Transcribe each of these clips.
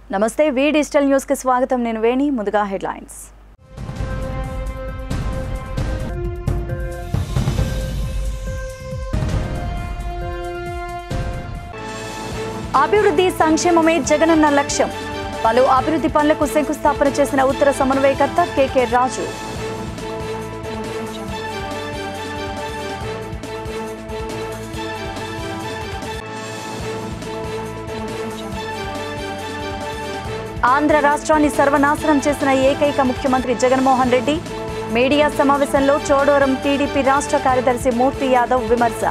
నమస్తే వి digital news కి స్వాగతం నేను వేణి ముందుగా హెడ్లైన్స్ అభివృద్ధి సంక్షేమమే జగనన్న లక్ష్యం పలు అభివృద్ధి పనులకు శంకుస్థాపన చేసిన ఉత్తర సమన్వయకర్త కెకే రాజు ఆంధ్ర రాష్ట్రాన్ని సర్వనాశనం చేసిన ఏకైక ముఖ్యమంత్రి జగన్మోహన్ రెడ్డి మీడియా సమావేశంలో చోడవరం టీడీపీ రాష్ట్ర కార్యదర్శి మూర్తి యాదవ్ విమర్శ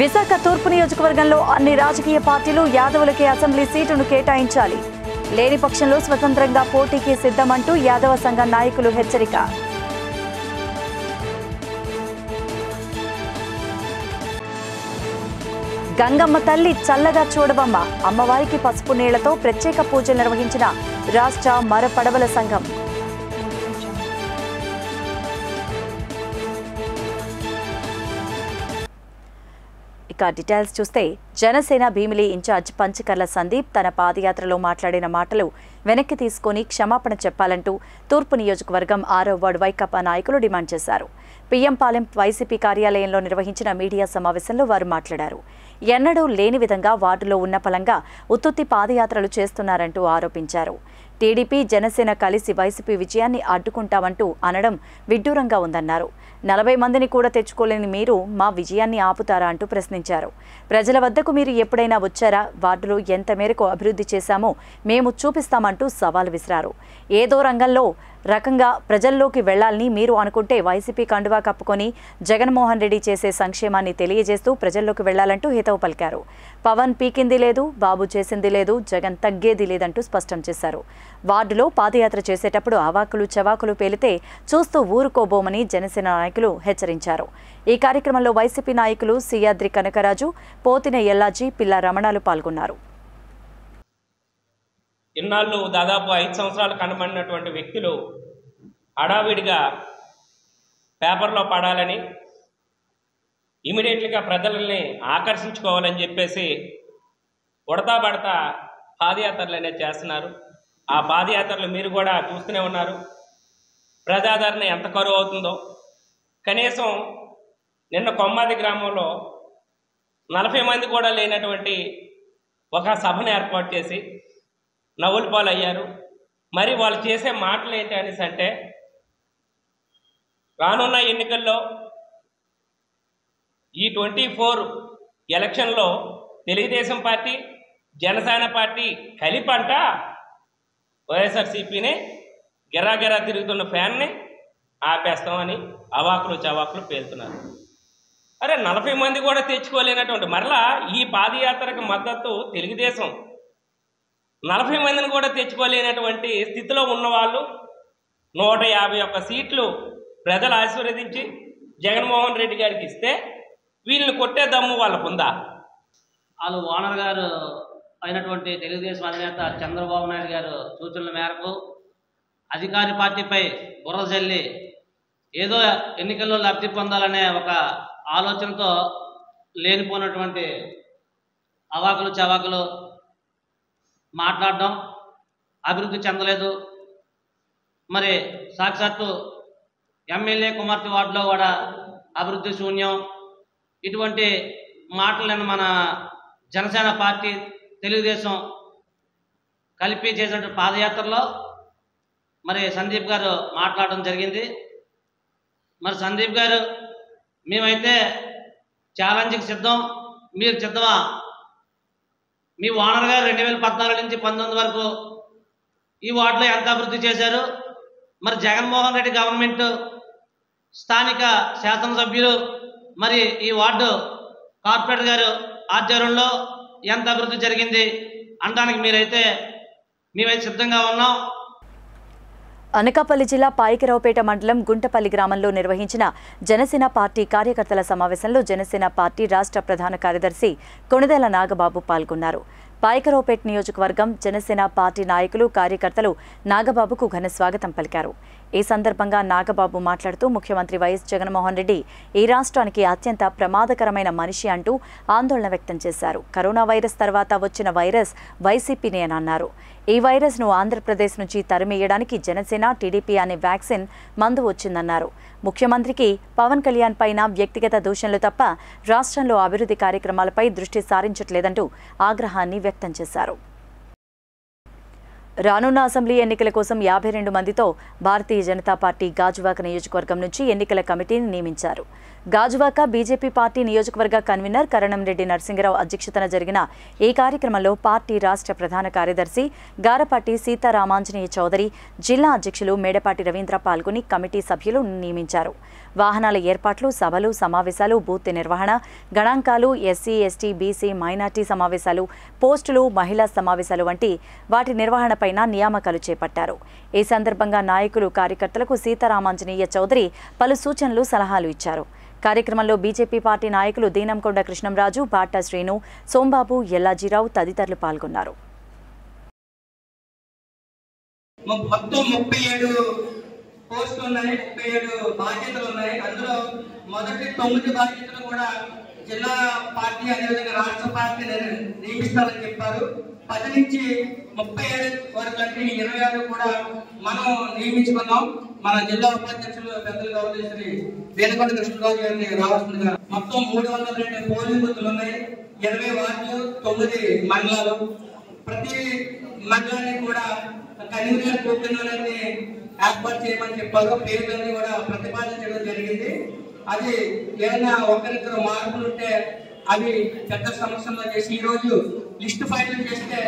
విశాఖ తూర్పు నియోజకవర్గంలో అన్ని రాజకీయ పార్టీలు యాదవులకే అసెంబ్లీ సీటును కేటాయించాలి లేని పక్షంలో స్వతంత్రంగా పోటీకి సిద్ధమంటూ యాదవ సంఘ నాయకులు హెచ్చరిక గంగమ్మ తల్లి చల్లగా చూడవమ్మ అమ్మవారికి పసుపు నీళ్లతో ప్రత్యేక పూజలు నిర్వహించిన రాష్ట్ర మరపడవల సంఘం ఇక డీటెయిల్స్ చూస్తే జనసేన భీమిలి ఇన్ఛార్జ్ పంచకర్ల సందీప్ తన పాదయాత్రలో మాట్లాడిన మాటలు వెనక్కి తీసుకుని క్షమాపణ చెప్పాలంటూ తూర్పు నియోజకవర్గం 6వ వార్డు వైకాపా నాయకులు డిమాండ్ చేశారు పిఎంపాలెం వైసీపీ కార్యాలయంలో నిర్వహించిన మీడియా సమావేశంలో వారు మాట్లాడారు ఎన్నడూ లేని విధంగా వార్డులో ఉన్న పలంగా ఉత్తుత్తి పాదయాత్రలు చేస్తున్నారంటూ ఆరోపించారు టీడీపీ జనసేన కలిసి వైసీపీ విజయాన్ని అడ్డుకుంటామంటూ అనడం విడ్డూరంగా ఉందన్నారు 40 మందిని కూడా తెచ్చుకోలేని మీరు మా విజయాన్ని ఆపుతారా అంటూ ప్రశ్నించారు ప్రజల వద్దకు మీరు ఎప్పుడైనా వచ్చారా వార్డులో ఎంత మేరకు అభివృద్ధి చేశామో మేము చూపిస్తామంటూ సవాల్ విసిరారు ఏదో రంగంలో రకంగా ప్రజల్లోకి వెళ్లాలని మీరు అనుకుంటే వైసీపీ కండువా కప్పుకొని జగన్మోహన్ రెడ్డి చేసే సంక్షేమాన్ని తెలియజేస్తూ ప్రజల్లోకి వెళ్లాలంటూ హితవు పలికారు పవన్ పీకింది లేదు బాబు చేసింది లేదు జగన్ తగ్గేది లేదంటూ స్పష్టం చేశారు వార్డులో పాదయాత్ర చేసేటప్పుడు అవాకులు చవాకులు పేలితే చూస్తూ ఊరుకోబోమని జనసేన నాయకులు హెచ్చరించారు ఈ కార్యక్రమంలో వైసీపీ నాయకులు సియాద్రి కనకరాజు పోతిన ఎల్లాజీ పిల్ల రమణాలు పాల్గొన్నారు ఇన్నాళ్ళు దాదాపు 5 సంవత్సరాలు కనబడినటువంటి వ్యక్తులు హడావిడిగా పేపర్లో పడాలని ఇమీడియట్గా ప్రజల్ని ఆకర్షించుకోవాలని చెప్పేసి ఉడతా పడతా పాదయాత్రలు అనేది చేస్తున్నారు ఆ పాదయాత్రలు మీరు కూడా చూస్తూనే ఉన్నారు ప్రజాదరణ ఎంత కరువు అవుతుందో కనీసం నిన్న కొమ్మాది గ్రామంలో 40 మంది కూడా లేనటువంటి ఒక సభను ఏర్పాటు చేసి నవ్వుల పాలు అయ్యారు మరి వాళ్ళు చేసే మాటలు ఏంటి అనేసి అంటే రానున్న ఎన్నికల్లో ఈ 24 ఎలక్షన్లో తెలుగుదేశం పార్టీ జనసేన పార్టీ కలిపంట వైఎస్ఆర్సీపీని గిరాగిరా తిరుగుతున్న ఫ్యాన్ని ఆపేస్తామని అవాకులు చవాకులు పేలుతున్నారు అరే 40 మంది కూడా తెచ్చుకోలేనటువంటి మరలా ఈ పాదయాత్రకు మద్దతు తెలుగుదేశం 40 మందిని కూడా తెచ్చుకోలేనటువంటి స్థితిలో ఉన్నవాళ్ళు 151 సీట్లు ప్రజలు ఆశీర్వదించి జగన్మోహన్ రెడ్డి గారికి ఇస్తే వీళ్ళని కొట్టే దమ్ము వాళ్ళకు ఉందా వాళ్ళు ఓనర్ గారు అయినటువంటి తెలుగుదేశం అధినేత చంద్రబాబు నాయుడు గారు సూచనల మేరకు అధికార పార్టీపై బుర్ర జల్లి ఏదో ఎన్నికల్లో లబ్ధి పొందాలనే ఒక ఆలోచనతో లేనిపోయినటువంటి అవాకులు చవాకులు మాట్లాడడం అభివృద్ధి చెందలేదు మరి సాక్షాత్తు ఎమ్మెల్యే కుమార్తె వార్డులో కూడా అభివృద్ధి శూన్యం ఇటువంటి మాటలను మన జనసేన పార్టీ తెలుగుదేశం కలిపి చేసిన పాదయాత్రలో మరి సందీప్ గారు మాట్లాడడం జరిగింది మరి సందీప్ గారు మేమైతే ఛాలెంజ్కి సిద్ధం మీరు సిద్ధమా మీ ఓనర్ గారు 2014 నుంచి 19 వరకు ఈ వార్డులో ఎంత అభివృద్ధి చేశారు మరి జగన్మోహన్ రెడ్డి గవర్నమెంట్ స్థానిక శాసనసభ్యులు మరి ఈ వార్డు కార్పొరేటర్ గారు ఆధ్వర్యంలో ఎంత అభివృద్ధి జరిగింది అనడానికి మేమైతే సిద్ధంగా ఉన్నాం అనకాపల్లి జిల్లా పాయకరావుపేట మండలం గుంటపల్లి గ్రామంలో నిర్వహించిన జనసేన పార్టీ కార్యకర్తల సమావేశంలో జనసేన పార్టీ రాష్ట్ర ప్రధాన కార్యదర్శి కొణిదెల నాగబాబు పాల్గొన్నారు పాయకరావుపేట నియోజకవర్గం జనసేన పార్టీ నాయకులు కార్యకర్తలు నాగబాబుకు ఘన స్వాగతం పలికారు. ఈ సందర్భంగా నాగబాబు మాట్లాడుతూ ముఖ్యమంత్రి వైఎస్ జగన్మోహన్ రెడ్డి ఈ రాష్ట్రానికి అత్యంత ప్రమాదకరమైన మనిషి అంటూ ఆందోళన వ్యక్తం చేశారు. కరోనా వైరస్ తర్వాత వచ్చిన వైరస్ వైసీపీనే అని అన్నారు. ఈ వైరస్ను ఆంధ్రప్రదేశ్ నుంచి తరిమేయడానికి జనసేన టీడీపీ అనే వ్యాక్సిన్ మందు వచ్చిందన్నారు. ముఖ్యమంత్రికి పవన్ కళ్యాణ్ పైన వ్యక్తిగత దూషణలు తప్ప రాష్ట్రంలో అభివృద్ధి కార్యక్రమాలపై దృష్టి సారించట్లేదంటూ ఆగ్రహాన్ని వ్యక్తం చేశారు. రానున్న అసెంబ్లీ ఎన్నికల కోసం 52 మందితో భారతీయ జనతా పార్టీ గాజువాక నియోజకవర్గం నుంచి ఎన్నికల కమిటీని నియమించారు. గాజువాక బీజేపీ పార్టీ నియోజకవర్గ కన్వీనర్ కరణంరెడ్డి నరసింగరావు అధ్యక్షతన జరిగిన ఈ కార్యక్రమంలో పార్టీ రాష్ట్ర ప్రధాన కార్యదర్శి గారపాటి సీతారామాంజనేయ చౌదరి, జిల్లా అధ్యక్షులు మేడపాటి రవీంద్ర పాల్గొని కమిటీ సభ్యులు నియమించారు. వాహనాల ఏర్పాట్లు, సభలు, సమావేశాలు, బూత్ నిర్వహణ, గణాంకాలు, ఎస్సీ, ఎస్టీ, బీసీ, మైనార్టీ సమావేశాలు, పోస్టులు, మహిళా సమావేశాలు వంటి వాటి నిర్వహణపైన నియామకాలు చేపట్టారు. ఈ సందర్భంగా నాయకులు, కార్యకర్తలకు సీతారామాంజనేయ చౌదరి పలు సూచనలు, సలహాలు ఇచ్చారు. కార్యక్రమంలో బీజేపీ పార్టీ నాయకులు దీనంకొండ కృష్ణంరాజు, బాటా శ్రీను, సోంబాబు, ఎల్లాజీరావు తదితరులు పాల్గొన్నారు. మొత్తం 37 పోస్టులు ఉన్నాయి, 37 బాధ్యతలు ఉన్నాయి. అందులో మొదటి 9 బాధ్యతలు కూడా జిల్లా పార్టీ అదేవిధంగా రాష్ట్ర పార్టీ నియమిస్తారని చెప్పారు. 10 నుంచి 37 వరకు అంటే 26 కూడా మనం నియమించుకున్నాం. మన జిల్లా ఉపాధ్యక్షులు పెద్దలు గౌరవశ్రీ దీనంకొండ కృష్ణరాజు గారిని రావాల్సిందిగా. మొత్తం 302 పోలింగ్ బూత్లు ఉన్నాయి, 20 వార్డులు, 9 మండలాలు. ప్రతి మండలానికి కూడా కన్వీనర్ కూర్చున్నది ఏర్పాటు చేయమని చెప్పారు. పేర్లన్నీ కూడా ప్రతిపాదించడం జరిగింది. అది ఏదైనా ఒకరిద్దరు మార్పులు ఉంటే అవి పెద్ద సమస్యల్లో చేసి ఈ రోజు లిస్ట్ ఫైనల్ చేస్తే,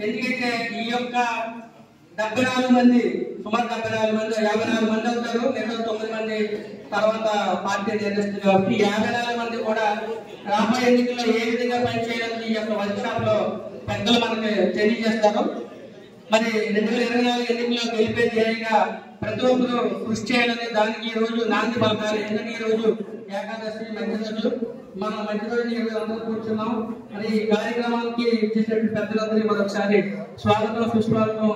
ఎందుకంటే ఈ యొక్క 74 మంది సుమారు 74 మంది 54 మంది అవుతారు. మిగతా 9 మంది తర్వాత పార్టీ నిర్ణయిస్తుంది కాబట్టి 54 మంది కూడా రాబోయే ఎన్నికల్లో ఏ విధంగా పనిచేయాలని ఈ యొక్క వర్క్ షాప్ లో పెద్దలు మనకి తెలియజేస్తారు. మరి 2024 ఎన్నికల్లో గెలిపే ధ్యేయంగా ప్రతి ఒక్కరు కృషి చేయాలని దానికి ఈ రోజు నాంది పలకాలి. ఎందుకంటే ఈ రోజు ఏకాదశి మంచి రోజు, మనం మంచి రోజుని ఈ రోజు అందరూ కూర్చున్నాం. మరి ఈ కార్యక్రమానికి ఇచ్చేసినటువంటి పెద్దలందరినీ మరొకసారి స్వాగతం, సుస్వాగతం.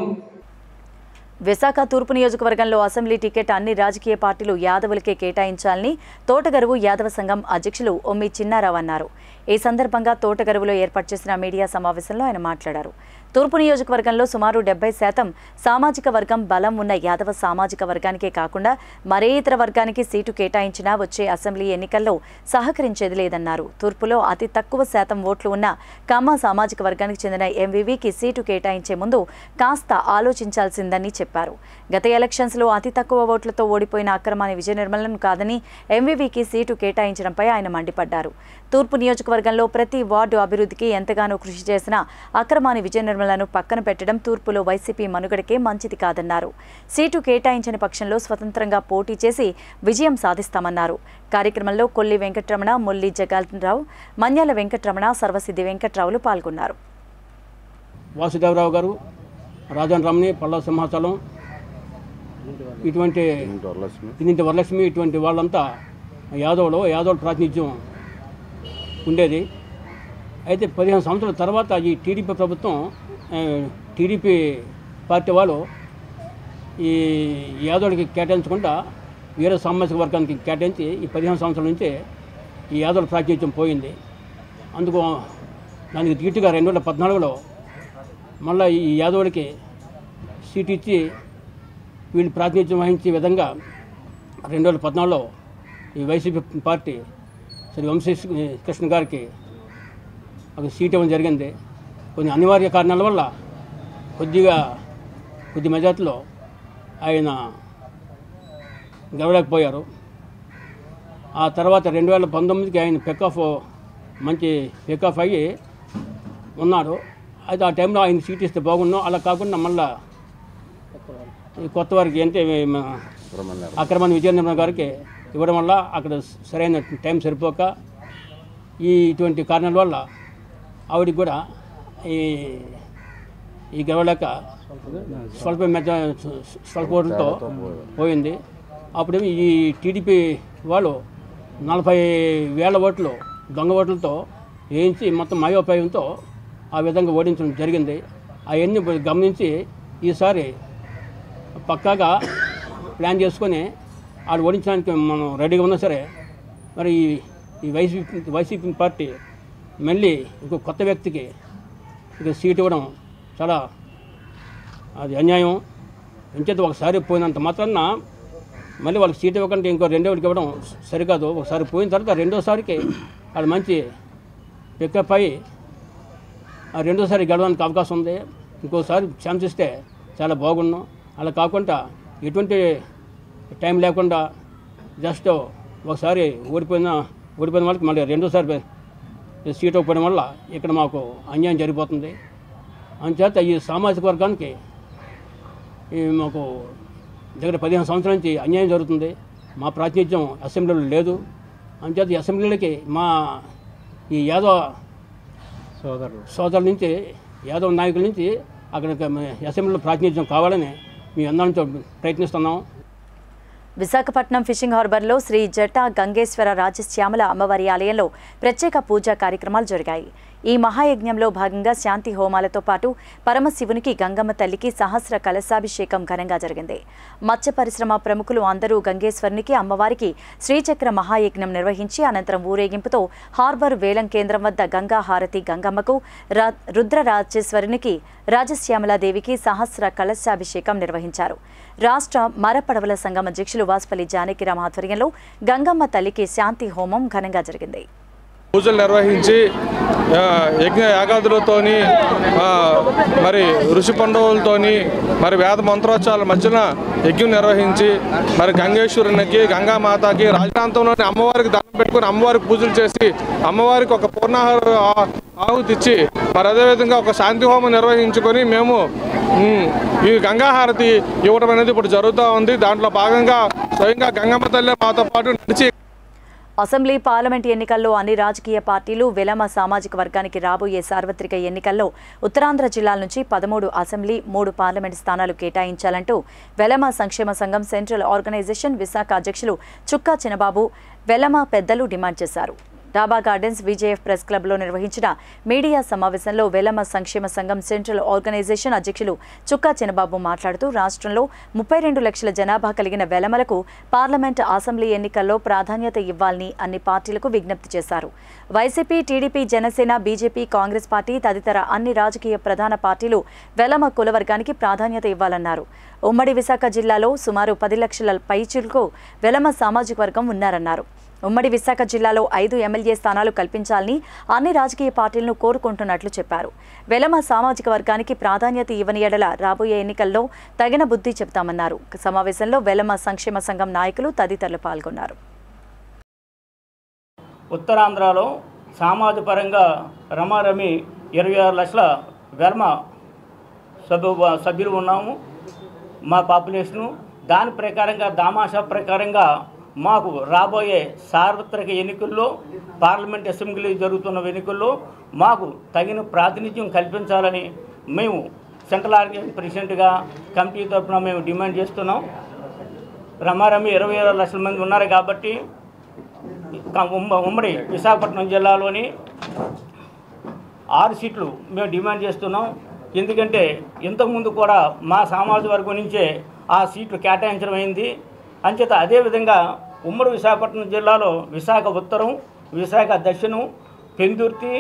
విశాఖ తూర్పు నియోజకవర్గంలో అసెంబ్లీ టికెట్ అన్ని రాజకీయ పార్టీలు యాదవులకే కేటాయించాలని తోటగరువు యాదవ సంఘం అధ్యక్షులు ఒమ్మి చిన్నారావు అన్నారు. ఈ సందర్భంగా తోటగరువులో ఏర్పాటు చేసిన మీడియా సమావేశంలో ఆయన మాట్లాడారు. తూర్పు నియోజకవర్గంలో సుమారు 70% సామాజిక వర్గం బలం ఉన్న యాదవ సామాజిక వర్గానికే కాకుండా మరే ఇతర వర్గానికి సీటు కేటాయించినా వచ్చే అసెంబ్లీ ఎన్నికల్లో సహకరించేది లేదన్నారు. తూర్పులో అతి తక్కువ శాతం ఓట్లు ఉన్న కమ్మ సామాజిక వర్గానికి చెందిన ఎంవీవీకి సీటు కేటాయించే ముందు కాస్త ఆలోచించాల్సిందని చెప్పారు. గత ఎలక్షన్స్లో అతి తక్కువ ఓట్లతో ఓడిపోయిన అక్రమాన్ని విజయ నిర్మలను కాదని ఎంవీవీకి సీటు కేటాయించడంపై ఆయన మండిపడ్డారు. తూర్పు నియోజకవర్గంలో ప్రతి వార్డు అభివృద్ధికి ఎంతగానో కృషి చేసిన అక్రమాన్ని విజయ నిర్మలను పక్కన పెట్టడం తూర్పులో వైసీపీ మనుగడకే మంచిది కాదన్నారు. సీటు కేటాయించని పక్షంలో స్వతంత్రంగా పోటీ చేసి విజయం సాధిస్తామన్నారు. కార్యక్రమంలో కొల్లి వెంకటరమణ, మొల్లి జగన్రావు, మన్యాల వెంకటరమణ, సర్వసిద్ధి వెంకట్రావులు పాల్గొన్నారు. వాసుదేవరావు గారు, రాజన్ రమణి, పల్ల సింహాచలం, ఇటువంటి వరలక్ష్మి, ఇటువంటి వాళ్ళంతా యాదవుల ప్రాతినిధ్యం ఉండేది. అయితే 15 సంవత్సరాల తర్వాత ఈ టీడీపీ ప్రభుత్వం, టీడీపీ పార్టీ వాళ్ళు ఈ యాదవులకి కేటాయించకుండా వేరే సామాజిక వర్గానికి కేటాయించి ఈ 15 సంవత్సరాల నుంచే ఈ యాదవుల ప్రాతినిధ్యం పోయింది. అందుకు దానికి ధీటుగా 2014లో మళ్ళీ ఈ యాదవులకి సీటు ఇచ్చి వీళ్ళు ప్రాతినిధ్యం వహించే విధంగా 2014లో ఈ వైసీపీ పార్టీ శ్రీ వంశీ కృష్ణ గారికి ఒక సీట్ ఇవ్వడం జరిగింది. కొన్ని అనివార్య కారణాల వల్ల కొద్ది మెజార్టీలో ఆయన గెలవలేకపోయారు. ఆ తర్వాత 2019కి ఆయన మంచి పికప్ అయ్యి ఉన్నాడు. అయితే ఆ టైంలో ఆయన సీట్ ఇస్తే బాగున్నాం. అలా కాకుండా మళ్ళా కొత్త వారికి అంటే అక్రమాన్ని విజయ నిర్మల గారికి ఇవ్వడం వల్ల అక్కడ సరైన టైం సరిపోక ఇటువంటి కారణాల వల్ల ఆవిడికి కూడా ఈ గెలవలేక స్వల్ప ఓట్లతో పోయింది. అప్పుడు ఈ టీడీపీ వాళ్ళు 40,000 ఓట్లు దొంగ ఓట్లతో వేయించి మొత్తం మాయోపాయంతో ఆ విధంగా ఓడించడం జరిగింది. అవన్నీ గమనించి ఈసారి పక్కాగా ప్లాన్ చేసుకొని ఆడు ఓడించడానికి మనం రెడీగా ఉన్నా సరే మరి ఈ వైసీపీ పార్టీ మళ్ళీ ఇంకో కొత్త వ్యక్తికి ఇక సీట్ ఇవ్వడం చాలా అది అన్యాయం. ఇంచేత ఒకసారి పోయినంత మాత్రాన మళ్ళీ వాళ్ళకి సీట్ ఇవ్వకుండా ఇంకో రెండోడికి ఇవ్వడం సరికాదు. ఒకసారి పోయిన తర్వాత రెండోసారికి వాళ్ళు మంచి పికప్ అయ్యి రెండోసారి గెలవడానికి అవకాశం ఉంది. ఇంకోసారి ఛాన్స్ ఇస్తే చాలా బాగున్నాం. అలా కాకుండా ఎటువంటి టైం లేకుండా జస్ట్ ఒకసారి ఓడిపోయిన వాళ్ళకి మళ్ళీ రెండోసారి సీట్ ఇవ్వడం వల్ల ఇక్కడ మాకు అన్యాయం జరిగిపోతుంది. అందుచేత ఈ సామాజిక వర్గానికి మాకు దగ్గర 15 సంవత్సరాల నుంచి అన్యాయం జరుగుతుంది. మా ప్రాతినిధ్యం అసెంబ్లీలో లేదు. అందుచేత ఈ అసెంబ్లీలకి మా ఈ యాదవ సోదరుల నుంచి యాదవ నాయకుల నుంచి అక్కడ అసెంబ్లీలో ప్రాతినిధ్యం కావాలని మేము అందరితో ప్రయత్నిస్తున్నాం. విశాఖపట్నం ఫిషింగ్ హార్బర్లో శ్రీ జటా గంగేశ్వర రాజశ్యామల అమ్మవారి ఆలయంలో ప్రత్యేక పూజా కార్యక్రమాలు జరిగాయి. ఈ మహాయజ్ఞంలో భాగంగా శాంతి హోమాలతో పాటు పరమశివునికి గంగమ్మ తల్లికి సహస్ర కలశాభిషేకం ఘనంగా జరిగింది. మత్స్య పరిశ్రమ ప్రముఖులు అందరూ గంగేశ్వరునికి అమ్మవారికి శ్రీచక్ర మహాయజ్ఞం నిర్వహించి అనంతరం ఊరేగింపుతో హార్బర్ వేలం కేంద్రం వద్ద గంగా హారతి గంగమ్మకు, రుద్రరాజేశ్వరునికి రాజశ్యామలాదేవికి సహస్ర కలశాభిషేకం నిర్వహించారు. రాష్ట్ర మరపడవల సంఘం అధ్యక్షులు వాసుపల్లి జానకిరామ్ ఆధ్వర్యంలో గంగమ్మ తల్లికి శాంతి హోమం ఘనంగా జరిగింది. పూజలు నిర్వహించి యజ్ఞ యాగాదులతోని మరి ఋషి పండుగలతోని మరి వేద మంత్రోత్సవాల మధ్యన యజ్ఞం నిర్వహించి మరి గంగేశ్వరునికి గంగామాతకి రాజప్రాంతంలోని అమ్మవారికి దండం పెట్టుకుని అమ్మవారికి పూజలు చేసి అమ్మవారికి ఒక పూర్ణాహార ఆహుతి ఇచ్చి మరి అదేవిధంగా ఒక శాంతి హోమం నిర్వహించుకొని మేము ఈ గంగాహారతి ఇవ్వడం అనేది ఇప్పుడు జరుగుతూ ఉంది. దాంట్లో భాగంగా స్వయంగా గంగమ్మ తల్లి మాతో పాటు నడిచి అసెంబ్లీ పార్లమెంట్ ఎన్నికల్లో అన్ని రాజకీయ పార్టీలు వెలమ సామాజిక వర్గానికి రాబోయే సార్వత్రిక ఎన్నికల్లో ఉత్తరాంధ్ర జిల్లాల నుంచి 13 అసెంబ్లీ 3 పార్లమెంట్ స్థానాలు కేటాయించాలంటూ వెలమ సంక్షేమ సంఘం సెంట్రల్ ఆర్గనైజేషన్ విశాఖ అధ్యక్షులు చుక్కా చినబాబు వెలమ పెద్దలు డిమాండ్ చేశారు. డాబా గార్డెన్స్ విజేఎఫ్ ప్రెస్ క్లబ్లో నిర్వహించిన మీడియా సమావేశంలో వెలమ సంక్షేమ సంఘం సెంట్రల్ ఆర్గనైజేషన్ అధ్యక్షులు చుక్కా చినబాబు మాట్లాడుతూ రాష్ట్రంలో 32 లక్షల జనాభా కలిగిన వెలమలకు పార్లమెంట్ అసెంబ్లీ ఎన్నికల్లో ప్రాధాన్యత ఇవ్వాలని అన్ని పార్టీలకు విజ్ఞప్తి చేశారు. YCP, TDP, Janasena, BJP, Congress party తదితర అన్ని రాజకీయ ప్రధాన పార్టీలు వెలమ కులవర్గానికి ప్రాధాన్యత ఇవ్వాలన్నారు. ఉమ్మడి విశాఖ జిల్లాలో సుమారు 10 లక్షల పైచిలకు వెలమ సామాజిక వర్గం ఉన్నారన్నారు. ఉమ్మడి విశాఖ జిల్లాలో 5 ఎమ్మెల్యే స్థానాలు కల్పించాలని అన్ని రాజకీయ పార్టీలను కోరుకుంటున్నట్లు చెప్పారు. వెలమ సామాజిక వర్గానికి ప్రాధాన్యత ఇవ్వని ఎడల రాబోయే ఎన్నికల్లో తగిన బుద్ధి చెబుతామన్నారు. సమావేశంలో వెలమ సంక్షేమ సంఘం నాయకులు తదితరులు పాల్గొన్నారు. ఉత్తరాంధ్రలో సామాజిక పరంగా రమారమి 26 లక్షల వెలమ సభ్యులు ఉన్నాము. మా పాపులేషను దాని ప్రకారంగా దామాషా ప్రకారంగా మాకు రాబోయే సార్వత్రిక ఎన్నికల్లో పార్లమెంట్ అసెంబ్లీ జరుగుతున్న ఎన్నికల్లో మాకు తగిన ప్రాతినిధ్యం కల్పించాలని మేము సెంట్రల్ ఆర్గనైజేషన్ ప్రెసిడెంట్గా కమిటీ తరఫున మేము డిమాండ్ చేస్తున్నాం. రమారమి 26 లక్షల మంది ఉన్నారు కాబట్టి ఉమ్మడి విశాఖపట్నం జిల్లాలోని 6 సీట్లు మేము డిమాండ్ చేస్తున్నాం. ఎందుకంటే ఇంతకుముందు కూడా మా సామాజిక వర్గం నుంచే ఆ సీట్లు కేటాయించడం అయింది. అంచేత అదేవిధంగా ఉమ్మడి విశాఖపట్నం జిల్లాలో విశాఖ ఉత్తరం, విశాఖ దక్షిణం, పెందుర్తి,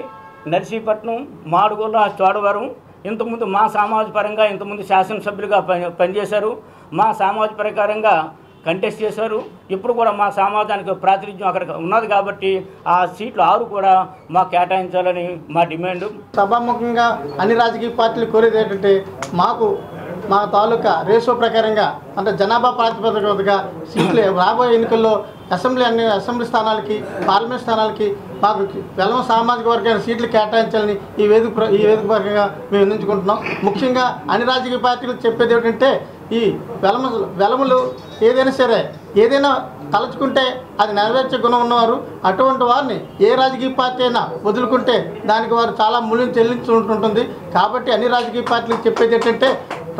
నర్సీపట్నం, మాడుగుల, చోడవరం ఇంతకుముందు మా సామాజిక పరంగా ఇంతకుముందు శాసనసభ్యులుగా పనిచేశారు. మా సామాజిక ప్రకారంగా కంటెస్ట్ చేశారు. ఇప్పుడు కూడా మా సమాజానికి ప్రాతినిధ్యం అక్కడ ఉన్నది కాబట్టి ఆ సీట్లు 6 కూడా మాకు కేటాయించాలని మా డిమాండ్. సభాముఖంగా అన్ని రాజకీయ పార్టీలు కోరేది ఏంటంటే మాకు మా తాలూకా రేషో ప్రకారంగా అంటే జనాభా ప్రాతిపదికగా సీట్లు రాబోయే ఎన్నికల్లో అసెంబ్లీ స్థానాలకి పార్లమెంట్ స్థానాలకి మాకు వెలమ సామాజిక వర్గానికి సీట్లు కేటాయించాలని ఈ వేదిక పరంగా మేము నిర్ణయించుకుంటున్నాం. ముఖ్యంగా అన్ని రాజకీయ పార్టీలు చెప్పేది ఏంటంటే ఈ వెలములు ఏదైనా సరే ఏదైనా తలుచుకుంటే అది నెరవేర్చే గుణం ఉన్నవారు. అటువంటి వారిని ఏ రాజకీయ పార్టీ అయినా వదులుకుంటే దానికి వారు చాలా మూల్యం చెల్లించుంటుంది. కాబట్టి అన్ని రాజకీయ పార్టీలకు చెప్పేది ఏంటంటే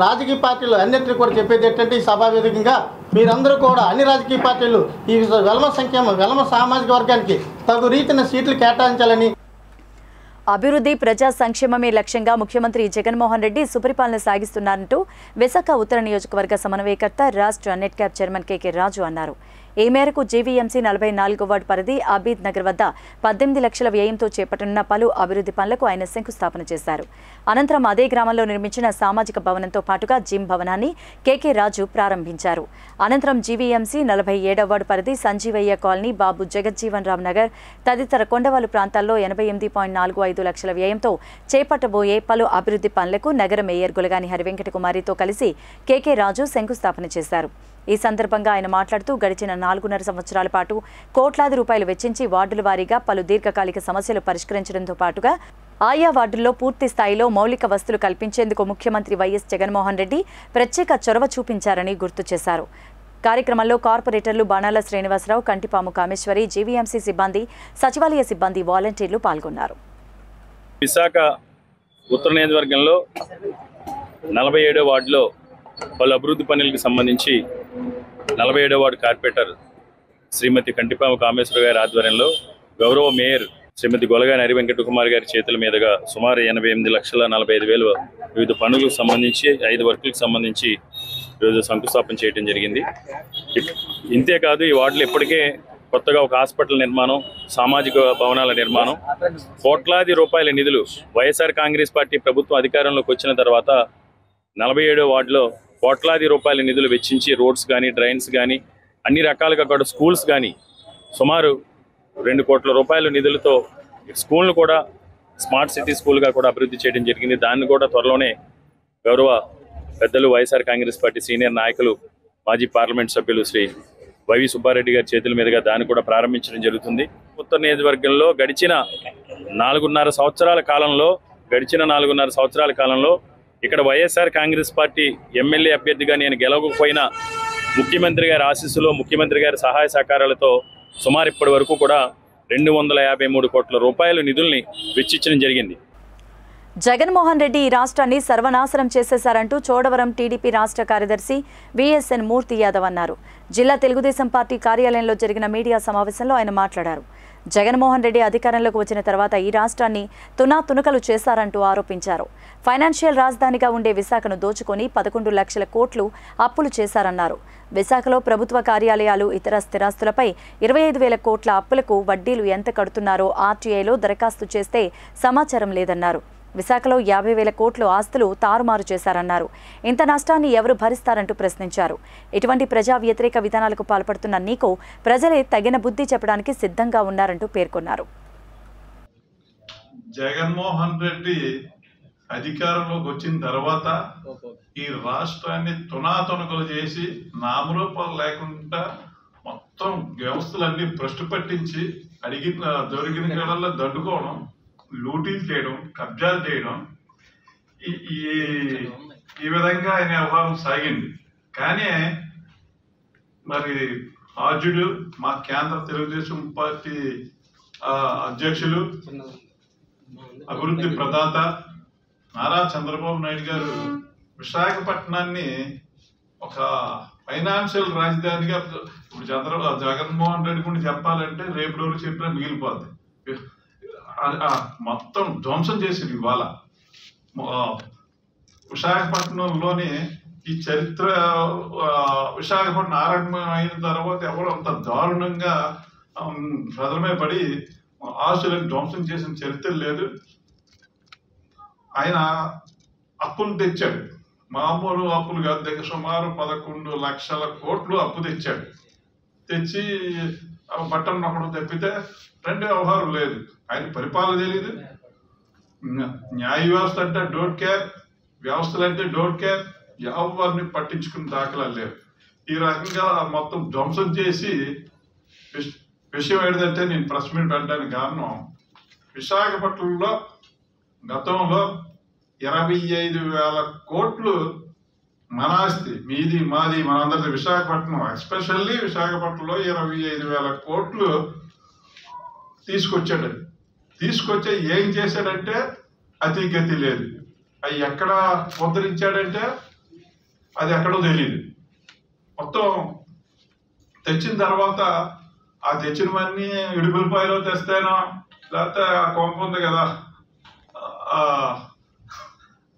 రాజకీయ పార్టీలు అన్నింటినీ కూడా చెప్పేది ఏంటంటే ఈ సభావేదికగా మీరందరూ కూడా అన్ని రాజకీయ పార్టీలు ఈ వెలమ సామాజిక వర్గానికి తగు రీతిన సీట్లు కేటాయించాలని. అభివృద్ధి ప్రజా సంక్షేమమే లక్ష్యంగా ముఖ్యమంత్రి జగన్మోహన్ రెడ్డి సుపరిపాలన సాగిస్తున్నారంటూ విశాఖ ఉత్తర నియోజకవర్గ సమన్వయకర్త రాష్ట్ర నెట్ క్యాప్ చైర్మన్ కేకే రాజు అన్నారు. ఈ మేరకు జీవీఎంసీ 44వ వార్డు పరిధి అబీద్ నగర్ వద్ద 18 లక్షల వ్యయంతో చేపట్టనున్న పలు అభివృద్ధి పనులకు ఆయన శంకుస్థాపన చేశారు. అనంతరం అదే గ్రామంలో నిర్మించిన సామాజిక భవనంతో పాటుగా జిమ్ భవనాన్ని కేకే రాజు ప్రారంభించారు. అనంతరం జీవీఎంసీ 47వ వార్డు పరిధి సంజీవయ్య కాలనీ, బాబు జగజ్జీవన్ రామ్ నగర్ తదితర కొండవాలు ప్రాంతాల్లో 88.45 లక్షల వ్యయంతో చేపట్టబోయే పలు అభివృద్ధి పనులకు నగర మేయర్ గులగాని హరివెంకట కుమారితో కలిసి కేకే రాజు శంకుస్థాపన చేశారు. ఈ సందర్భంగా ఆయన మాట్లాడుతూ గడిచిన 4.5 సంవత్సరాల పాటు కోట్లాది రూపాయలు వెచ్చించి వార్డుల వారీగా పలు దీర్ఘకాలిక సమస్యలు పరిష్కరించడంతో పాటుగా ఆయా వార్డుల్లో పూర్తి స్థాయిలో మౌలిక వసతులు కల్పించేందుకు ముఖ్యమంత్రి వైఎస్ జగన్మోహన్ రెడ్డి ప్రత్యేక చొరవ చూపించారని గుర్తు చేశారు. కార్యక్రమంలో కార్పొరేటర్లు బాణాల శ్రీనివాసరావు, కంటిపాము కామేశ్వరి, జీవీఎంసీ సిబ్బంది, సచివాలయ సిబ్బంది, వాలంటీర్లు పాల్గొన్నారు. విశాఖ ఉత్తర నియోజకవర్గంలో 47వ వార్డులో పలు అభివృద్ధి పనులకు సంబంధించి 47వ వార్డు కార్పొరేటర్ శ్రీమతి కంటిపాము కామేశ్వర గారి ఆధ్వర్యంలో గౌరవ మేయర్ శ్రీమతి గొలగాని హరివెంకట కుమార్ గారి చేతుల మీదుగా సుమారు 88,45,000 వివిధ పనులకు సంబంధించి 5 వర్కులకు సంబంధించి ఈరోజు శంకుస్థాపన చేయడం జరిగింది. ఇంతేకాదు ఈ వార్డులో ఇప్పటికే కొత్తగా ఒక హాస్పిటల్ నిర్మాణం, సామాజిక భవనాల నిర్మాణం, కోట్లాది రూపాయల నిధులు వైఎస్ఆర్ కాంగ్రెస్ పార్టీ ప్రభుత్వం అధికారంలోకి వచ్చిన తర్వాత 47వ వార్డులో కోట్లాది రూపాయల నిధులు వెచ్చించి రోడ్స్ కానీ, డ్రైన్స్ కానీ, అన్ని రకాలుగా కూడా స్కూల్స్ కానీ సుమారు 2 కోట్ల రూపాయల నిధులతో స్కూల్ను కూడా స్మార్ట్ సిటీ స్కూల్గా కూడా అభివృద్ధి చేయడం జరిగింది. దాన్ని కూడా త్వరలోనే గౌరవ పెద్దలు వైఎస్ఆర్ కాంగ్రెస్ పార్టీ సీనియర్ నాయకులు, మాజీ పార్లమెంట్ సభ్యులు శ్రీ వైవి సుబ్బారెడ్డి గారి చేతుల మీదుగా దాన్ని కూడా ప్రారంభించడం జరుగుతుంది. ఉత్తర నియోజకవర్గంలో గడిచిన 4.5 సంవత్సరాల కాలంలో ఇక్కడ వైఎస్ఆర్ కాంగ్రెస్ పార్టీ ఎమ్మెల్యే అభ్యర్థిగా నేను గెలవకపోయినా ముఖ్యమంత్రి గారి ఆశీస్సులో, ముఖ్యమంత్రి గారి సహాయ సహకారాలతో సుమారు ఇప్పటి వరకు కూడా 253 కోట్ల రూపాయల నిధుల్ని వెచ్చించడం జరిగింది. జగన్మోహన్ రెడ్డి ఈ రాష్ట్రాన్ని సర్వనాశనం చేసేశారంటూ చోడవరం టీడీపీ రాష్ట్ర కార్యదర్శి విఎస్ఎన్ మూర్తి యాదవ్ అన్నారు. జిల్లా తెలుగుదేశం పార్టీ కార్యాలయంలో జరిగిన మీడియా సమావేశంలో ఆయన మాట్లాడారు. జగన్మోహన్ రెడ్డి అధికారంలోకి వచ్చిన తర్వాత ఈ రాష్ట్రాన్ని తునాతునకలు చేశారంటూ ఆరోపించారు. ఫైనాన్షియల్ రాజధానిగా ఉండే విశాఖను దోచుకొని 11 లక్షల కోట్లు అప్పులు చేశారన్నారు. విశాఖలో ప్రభుత్వ కార్యాలయాలు, ఇతర స్థిరాస్తులపై 25,000 కోట్ల అప్పులకు వడ్డీలు ఎంత కడుతున్నారో ఆర్టీఐలో దరఖాస్తు చేస్తే సమాచారం లేదన్నారు. విశాఖలో 50,000 కోట్లు ఆస్తులు తారుమారు చేశారన్నారు. ఇంత నష్టాన్ని ఎవరు భరిస్తారంటూ ప్రశ్నించారు. ఇటువంటి ప్రజా వ్యతిరేక విధానాలకు పాల్పడుతున్న నీకు ప్రజలే తగిన బుద్ధి చెప్పడానికి సిద్ధంగా ఉన్నారంటూ పేర్కొన్నారు. జగన్మోహన్ రెడ్డి అధికారంలోకి వచ్చిన తర్వాత ఈ రాష్ట్రాన్ని తునాతునకలు చేసి నామరూపాలు లేకుండా మొత్తం వ్యవస్థలన్నీ భ్రష్టు పట్టించి దొరికిన కడల్లో దండుకోవడం, లూటీలు చేయడం, కబ్జాలు చేయడం, ఈ విధంగా ఆయన వ్యవహారం సాగింది. కానీ మరి ఆర్జుడు, మా కేంద్ర తెలుగుదేశం పార్టీ అధ్యక్షులు, అభివృద్ధి ప్రదాత నారా చంద్రబాబు నాయుడు గారు విశాఖపట్నాన్ని ఒక ఫైనాన్షియల్ రాజధానిగా ఇప్పుడు జగన్మోహన్ రెడ్డి గురించి చెప్పాలంటే రేపు రోజు చెప్పినా మిగిలిపోద్ది. మొత్తం ధ్వంసం చేసింది. ఇవాళ విశాఖపట్నంలోని ఈ చరిత్ర, విశాఖపట్నం ఆరంభం అయిన తర్వాత ఎవరు అంత దారుణంగా ప్రజలమే పడి ఆస్తులను ధ్వంసం చేసిన చరిత్ర లేదు. ఆయన అప్పులు తెచ్చాడు, మామూలు అప్పులు కాదు, దగ్గర సుమారు 11 లక్షల కోట్లు అప్పు తెచ్చాడు. తెచ్చి బట్టలు నొక్కడం తప్పితే రెండు వ్యవహారం లేదు. ఆయన పరిపాలన తెలియదు. న్యాయ వ్యవస్థ అంటే డోంట్ కేర్, వ్యవస్థలు అంటే డోంట్ కేర్, ఎవరిని పట్టించుకుని దాఖలాలు లేవు. ఈ రకంగా మొత్తం ధ్వంసం చేసి విషయం ఏంటంటే నేను ప్రెస్ మీట్ పెట్టడానికి కారణం, విశాఖపట్నంలో గతంలో 25,000 కోట్లు మన ఆస్తి, మీది మాది మనందరిది, విశాఖపట్నం ఎస్పెషల్లీ విశాఖపట్నంలో 25,000 కోట్లు తీసుకొచ్చాడు. తీసుకొచ్చే ఏం చేశాడంటే అతి గతి లేదు. అవి ఎక్కడ ముద్రించాడంటే అది ఎక్కడో తెలియదు. మొత్తం తెచ్చిన తర్వాత ఆ తెచ్చినవన్నీ ఇడుగులపాయలో తెస్తేనో, లేకపోతే ఆ కొంప ఉంది కదా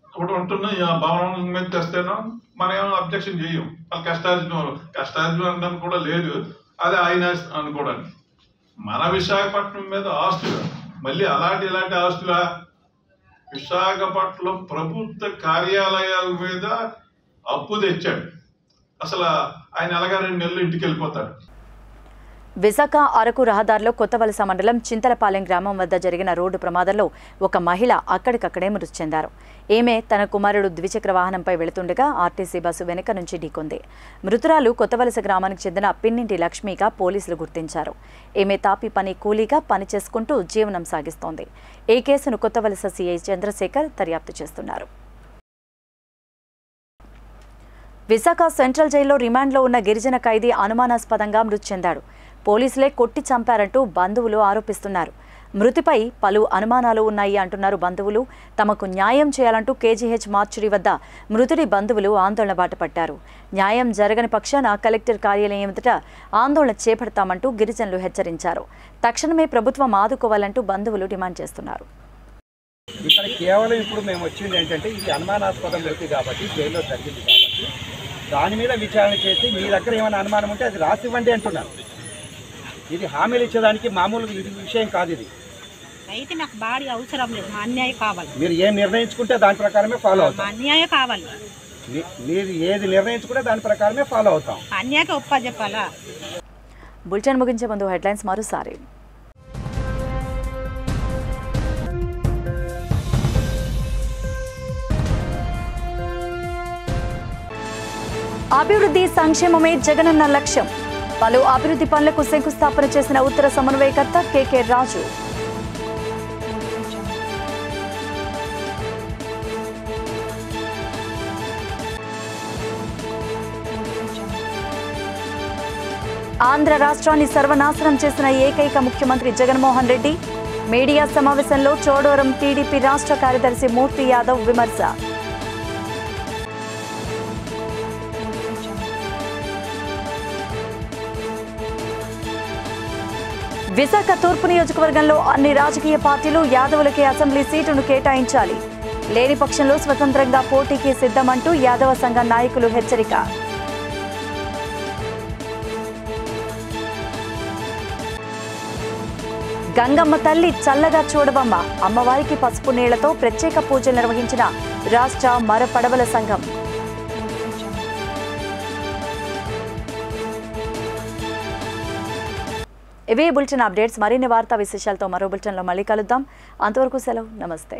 ఇప్పుడు ఉంటున్న భవనం మీద తెస్తేనో మనం ఏమో అబ్జెక్షన్ చేయం. వాళ్ళు కష్టార్జునం అనడానికి కూడా లేదు, అదే ఆయన అనుకోవడానికి. మన విశాఖపట్నం మీద ఆస్తులు, మళ్ళీ ఇలాంటి ఆస్తుల విశాఖపట్నం ప్రభుత్వ కార్యాలయాల మీద అప్పు తెచ్చాడు. అసలు ఆయన ఎలాగా 2 నెలలు ఇంటికి వెళ్ళిపోతాడు. విశాఖ అరకు రహదారిలో కొత్తవలస మండలం చింతలపాలెం గ్రామం వద్ద జరిగిన రోడ్డు ప్రమాదంలో ఒక మహిళ అక్కడికక్కడే మృతి చెందారు. ఈమె తన కుమారుడు ద్విచక్ర వాహనంపై వెళుతుండగా ఆర్టీసీ బస్సు వెనుక నుంచి ఢీకొంది. మృతురాలు కొత్తవలస గ్రామానికి చెందిన పిన్నింటి లక్ష్మిగా పోలీసులు గుర్తించారు. ఈమె తాపి పని కూలీగా పనిచేసుకుంటూ జీవనం సాగిస్తోంది. ఈ కేసును కొత్తవలస సీఐ చంద్రశేఖర్ దర్యాప్తు చేస్తున్నారు. విశాఖ సెంట్రల్ జైల్లో రిమాండ్లో ఉన్న గిరిజన ఖైదీ అనుమానాస్పదంగా మృతి చెందాడు. పోలీసులే కొట్టి చంపారంటూ బంధువులు ఆరోపిస్తున్నారు. మృతిపై పలు అనుమానాలు ఉన్నాయి అంటున్నారు బంధువులు. తమకు న్యాయం చేయాలంటూ కేజీహెచ్ మార్చురీ వద్ద మృతుడి బంధువులు ఆందోళన బాటపట్టారు. న్యాయం జరగని పక్షాన కలెక్టర్ కార్యాలయం ఎదుట ఆందోళన చేపడతామంటూ గిరిజనులు హెచ్చరించారు. తక్షణమే ప్రభుత్వం ఆదుకోవాలంటూ బంధువులు డిమాండ్ చేస్తున్నారు. ఇక్కడ కేవలం ఇప్పుడు మేము వచ్చింది ఏంటంటే ఇది అనుమానాస్పద మృతి కాబట్టి జైల్లో జరిగింది కాబట్టి దాని మీద విచారణ చేసి మీ దగ్గర ఏమైనా అనుమానం ఉంటే అది రాసి ఇవ్వండి అంటున్నారు. ఇది హామీలు ఇచ్చేదానికి మామూలు విషయం కాదు. ఇది అయితే నాకు బాడీ అవసరం లేదు, మా అన్యాయం కావాలి. మీరు ఏం నిర్ణయించుకుంటే దాని ప్రకారమే ఫాలో అవుతాం. అన్యాయం కావాలి. మీరు ఏది నిర్ణయించుకుంటే దాని ప్రకారమే ఫాలో అవుతాం. అన్యాయం ఒప్ప చెప్పాలా? బులెటిన్ ముగించే ముందు హెడ్లైన్స్ మరోసారి. అభివృద్ధి సంక్షేమమే జగనన్న లక్ష్యం. పలు అభివృద్ధి పనులకు శంకుస్థాపన చేసిన ఉత్తర సమన్వయకర్త కెకే రాజు. ఆంధ్ర రాష్ట్రాన్ని సర్వనాశనం చేసిన ఏకైక ముఖ్యమంత్రి జగన్మోహన్ రెడ్డి. మీడియా సమావేశంలో చోడవరం టీడీపీ రాష్ట్ర కార్యదర్శి మూర్తి యాదవ్ విమర్శ. విశాఖ తూర్పు నియోజకవర్గంలో అన్ని రాజకీయ పార్టీలు యాదవులకే అసెంబ్లీ సీటును కేటాయించాలి. లేని పక్షంలో స్వతంత్రంగా పోటీకి సిద్ధమంటూ యాదవ సంఘ నాయకులు హెచ్చరిక. గంగమ్మ తల్లి చల్లగా చూడవమ్మ, అమ్మవారికి పసుపు నీళ్లతో ప్రత్యేక పూజలు నిర్వహించిన రాష్ట్ర మరపడవల సంఘం. ఇవే బులెటిన్ అప్డేట్స్. మరిన్ని వార్తా విశేషాలతో మరో బులెటిన్లో మళ్ళీ కలుద్దాం. అంతవరకు సెలవు, నమస్తే.